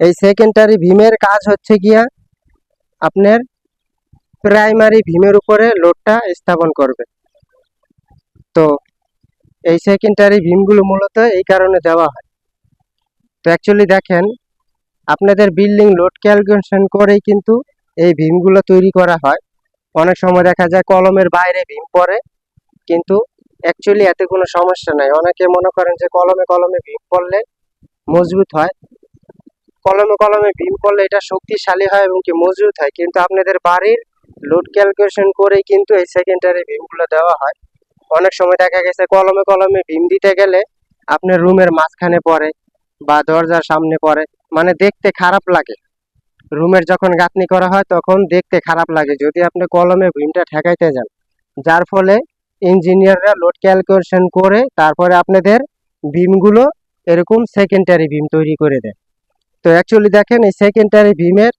এই সেকেন্ডারি ভীমের কাজ হচ্ছে গিয়া আপনার প্রাইমারি ভীমের উপরে লোডটা স্থাপন করবে। তো এই সেকেন্ডারি ভীমগুলো মূলত এই কারণে দেওয়া হয়। তো অ্যাকচুয়ালি দেখেন, আপনাদের বিল্ডিং লোড ক্যালকুলেশন করেই কিন্তু এই ভীমগুলো তৈরি করা হয়। অনেক সময় দেখা যায় কলমের বাইরে ভীম পড়ে, কিন্তু অ্যাকচুয়ালি এতে কোনো সমস্যা নাই। অনেকে মনে করেন যে কলমে কলমে ভীম পড়লে মজবুত হয়, কলমে কলমে ভীম পড়লে এটা শক্তিশালী হয় এবং কি মজবুত হয়, কিন্তু আপনাদের বাড়ির লোড ক্যালকুলেশন করেই কিন্তু এই সেকেন্ডারি ভীমগুলো দেওয়া হয়। অনেক সময় দেখা গেছে কলমে কলমে ভীম দিতে গেলে আপনার রুমের মাঝখানে পড়ে বা দরজার সামনে পড়ে, মানে দেখতে খারাপ লাগে। রুমের যখন গাঁথনি করা হয় তখন দেখতে খারাপ লাগে যদি আপনি কলমে ভীমটা ঠেকাইতে যান। যার ফলে ইঞ্জিনিয়াররা লোড ক্যালকুলেশন করে তারপরে আপনাদের ভীমগুলো এরকম সেকেন্ডারি ভীম তৈরি করে দেয়। তো অ্যাকচুয়ালি দেখেন, এই সেকেন্ডারি ভীমের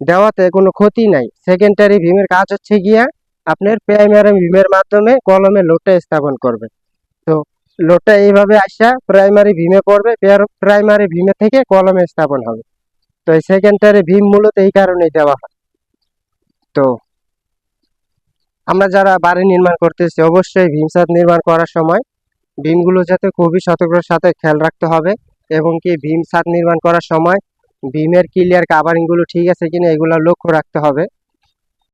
দেওয়াতে কোনো ক্ষতি নাই। সেকেন্ডারি ভীমের কাজ হচ্ছে গিয়া আপনার প্রাইমারি ভীমের মাধ্যমে কলমে লোডটা স্থাপন করবে। তো লোডটা এইভাবে আসা প্রাইমারি ভীমে পড়বে, প্রাইমারি ভীমে থেকে কলমে স্থাপন হবে। তো এই সেকেন্ডারি ভীম মূলত এই কারণেই দেওয়া হয়। তো আমরা যারা বাড়ি নির্মাণ করতেছি, অবশ্যই ভীম ছাদ নির্মাণ করার সময় ভীমগুলো যাতে খুবই সতর্কতার সাথে খেয়াল রাখতে হবে, এবং কি ভীম ছাদ নির্মাণ করার সময় ভীমের ক্লিয়ার কাভারিংগুলো ঠিক আছে কিনা এগুলো লক্ষ্য রাখতে হবে।